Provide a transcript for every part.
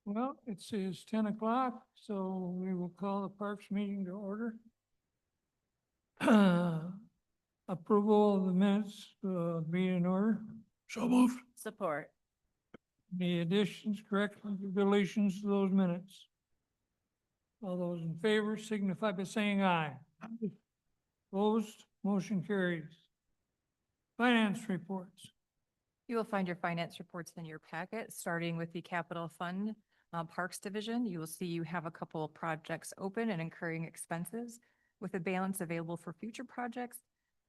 Well, it says 10 o'clock, so we will call the Parks meeting to order. Approval of the minutes, be in order. So moved. Support. Any additions, corrections, or deletions to those minutes? All those in favor signify by saying aye. Opposed, motion carries. Finance reports. You will find your finance reports in your packet, starting with the Capital Fund Parks Division. You will see you have a couple of projects open and incurring expenses with a balance available for future projects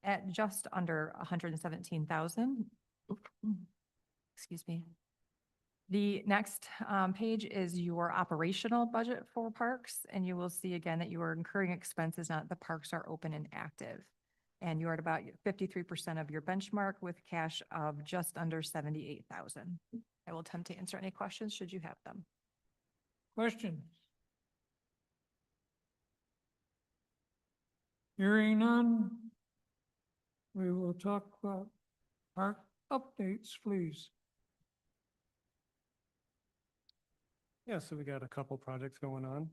at just under 117,000. Excuse me. The next page is your operational budget for parks, and you will see again that you are incurring expenses now that the parks are open and active. And you are at about 53% of your benchmark with cash of just under 78,000. I will attempt to answer any questions should you have them. Questions? Hearing none, we will talk about park updates, please. Yeah, so we got a couple projects going on.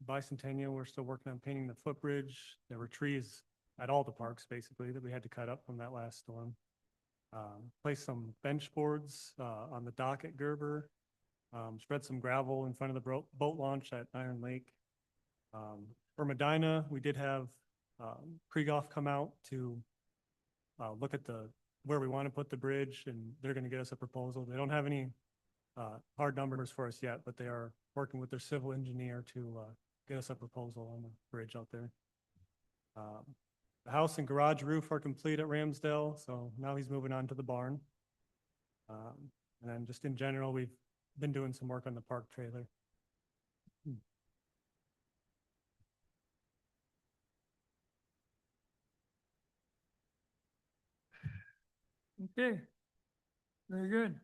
Bicentennial, we're still working on painting the footbridge. There were trees at all the parks basically that we had to cut up from that last storm. Placed some bench boards on the dock at Gerber. Spread some gravel in front of the boat launch at Iron Lake. For Medina, we did have Krieghoff come out to look at where we want to put the bridge, and they're going to get us a proposal. They don't have any hard numbers for us yet, but they are working with their civil engineer to get us a proposal on the bridge out there. The house and garage roof are complete at Ramsdale, so now he's moving on to the barn. And then just in general, we've been doing some work on the park trailer. Okay, very good.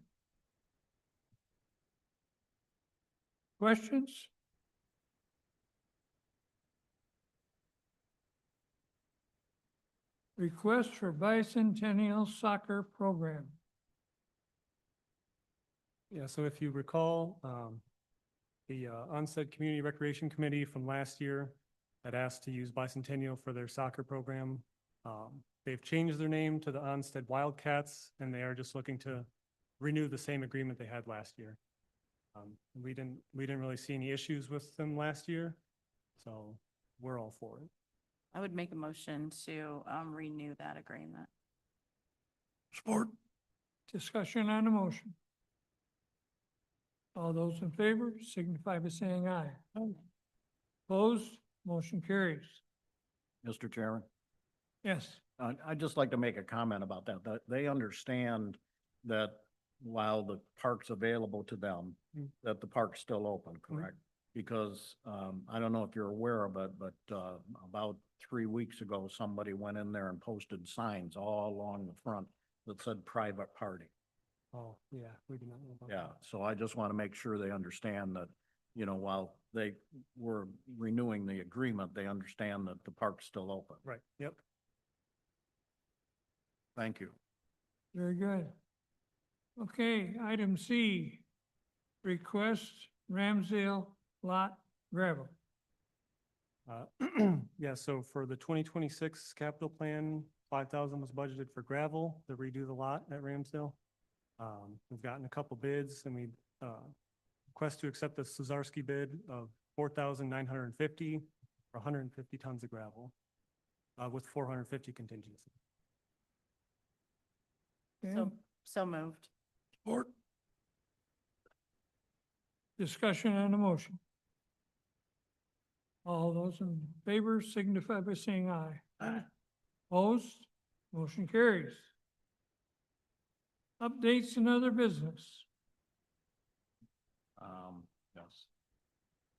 Questions? Request for bicentennial soccer program. Yeah, so if you recall, the Onstead Community Recreation Committee from last year had asked to use Bicentennial for their soccer program. They've changed their name to the Onstead Wildcats, and they are just looking to renew the same agreement they had last year. We didn't really see any issues with them last year, so we're all for it. I would make a motion to renew that agreement. Support. Discussion on the motion. All those in favor signify by saying aye. Opposed, motion carries. Mr. Chairman, Yes, I'd just like to make a comment about that they understand that while the park's available to them, that the park's still open, correct? Because, I don't know if you're aware of it, but, about 3 weeks ago, somebody went in there and posted signs all along the front that said private party. Oh, yeah, we do not know about Yeah, that. so I just want to make sure they understand that, while they were renewing the agreement, they understand that the park's still open. Right, yep. Thank you. very good. Okay, item C, request Ramsdale lot gravel. Yeah, so for the 2026 capital plan, 5,000 was budgeted for gravel to redo the lot at Ramsdale. We've gotten a couple bids, and we request to accept the Suzarski bid of 4,950 for 150 tons of gravel with 450 contingency. Okay, So moved. support. Discussion on the motion. All those in favor signify by saying aye. Aye. Opposed, motion carries. Updates and other business. Yes.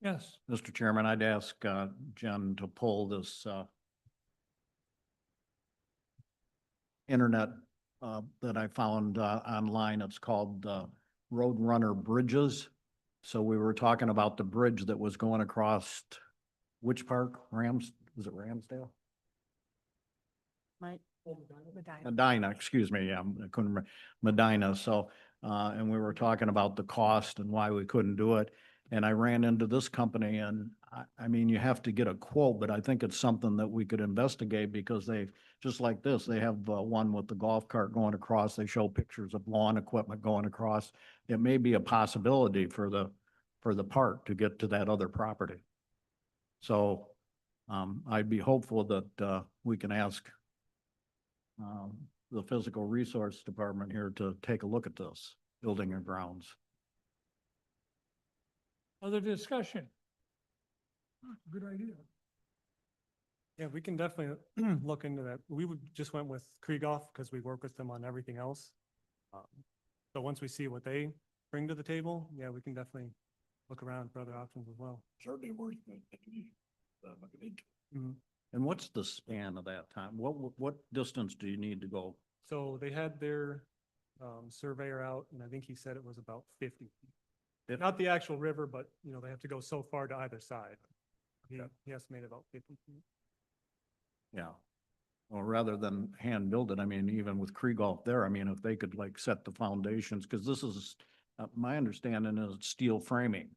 Yes, Mr. Chairman, I'd ask, Jen to pull this, internet, that I found, online. It's called, Roadrunner Bridges. So we were talking about the bridge that was going across which park? Was it Ramsdale? Might, Medina. Medina, excuse me, yeah, I couldn't remember, Medina. So and we were talking about the cost and why we couldn't do it. And I ran into this company and I mean, you have to get a quote, but I think it's something that we could investigate because they, just like this, they have one with the golf cart going across. They show pictures of lawn equipment going across. It may be a possibility for the park to get to that other property. So, I'd be hopeful that, we can ask, the physical resource department here to take a look at this, building and grounds. Other discussion? Good idea. Yeah, we can definitely look into that. Just went with Krieghoff because we work with them on everything else. So once we see what they bring to the table, yeah, we can definitely look around for other options as well. Certainly worth it. Mhm. And what's the span of that time? What distance do you need to go? So they had their surveyor out and I think he said it was about 50 feet. Not the actual river, but you know, they have to go so far to either side. He estimated about 50 feet. Yeah. Well, rather than hand build it, I mean, even with Krieghoff there, I mean, if they could like set the foundations, because this is, my understanding is it's steel framing.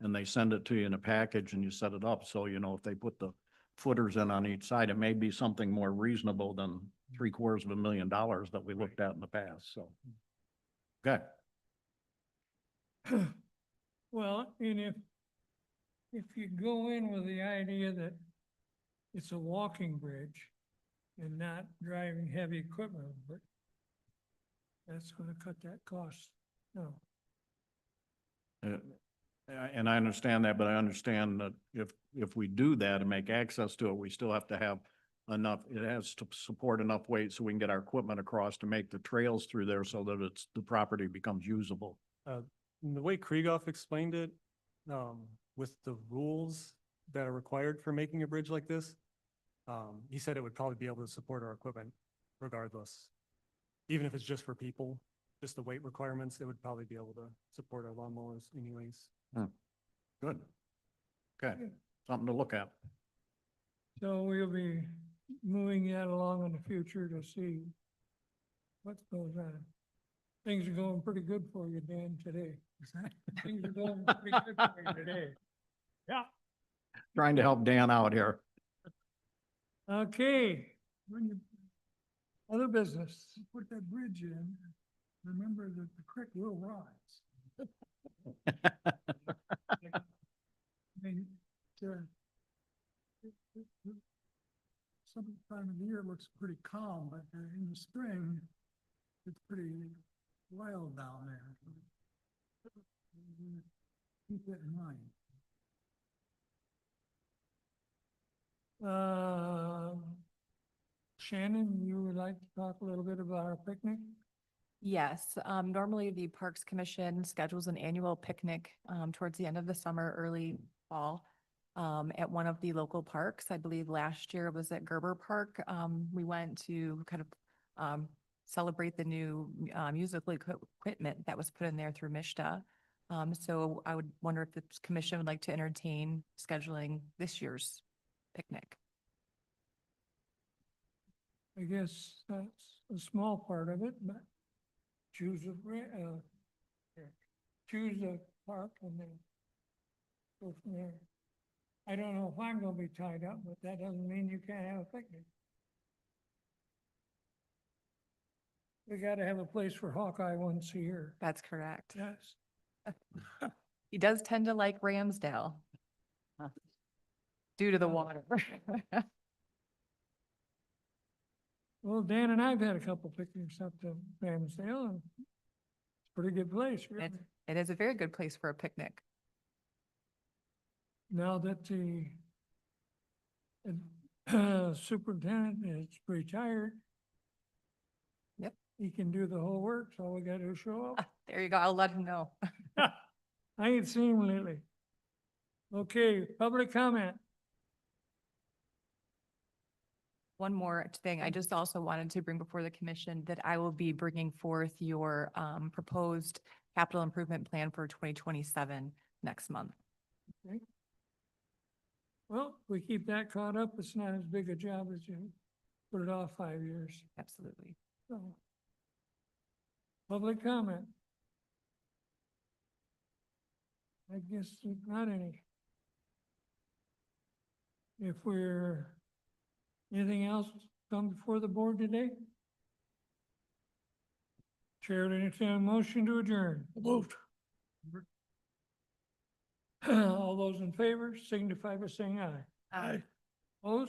And they send it to you in a package and you set it up. So, you know, if they put the footers in on each side, it may be something more reasonable than $750,000 that we looked at in the past, so. Okay, Well, and if you go in with the idea that it's a walking bridge and not driving heavy equipment over it, that's gonna cut that cost. No, and I understand that, but I understand that if we do that and make access to it, we still have to have enough, it has to support enough weight so we can get our equipment across to make the trails through there so that the property becomes usable. And the way Krieghoff explained it, with the rules that are required for making a bridge like this, he said it would probably be able to support our equipment regardless. Even if it's just for people, just the weight requirements, it would probably be able to support our lawnmowers anyways. Good. Okay, something to look at. so we'll be moving that along in the future to see what goes on. Things are going pretty good for you, Dan, today. Things are going pretty good for you today. Yeah. Trying to help Dan out here. Okay. Other business. Put that bridge in, remember that the creek will rise. I mean, some time of the year it looks pretty calm, but in the spring, it's pretty wild down there. Keep that in mind. Shannon, you would like to talk a little bit about our picnic? Yes, normally the Parks Commission schedules an annual picnic towards the end of the summer, early fall, at one of the local parks. I believe last year was at Gerber Park. We went to kind of celebrate the new musical equipment that was put in there through Mishta. So I would wonder if the commission would like to entertain scheduling this year's picnic. I guess that's a small part of it, but choose choose a park and then go from there. I don't know if I'm gonna be tied up, but that doesn't mean you can't have a picnic. We gotta have a place for Hawkeye once a year. That's correct. Yes. He does tend to like Ramsdale due to the water. Well, Dan and I've had a couple picnics up to Ramsdale and it's a pretty good place, really. It is a very good place for a picnic. Now that the superintendent is retired. Yep. He can do the whole work, so we gotta show up. There you go. I'll let him know. I ain't seen him lately. Okay, public comment. One more thing, I just also wanted to bring before the commission that I will be bringing forth your proposed capital improvement plan for 2027 next month. Well, if we keep that caught up, it's not as big a job as you put it off 5 years. Absolutely. So. Public comment. I guess there's not any. If we're, anything else come before the board today? Chair will entertain a motion to adjourn. Moved. All those in favor signify by saying aye. Aye. Opposed?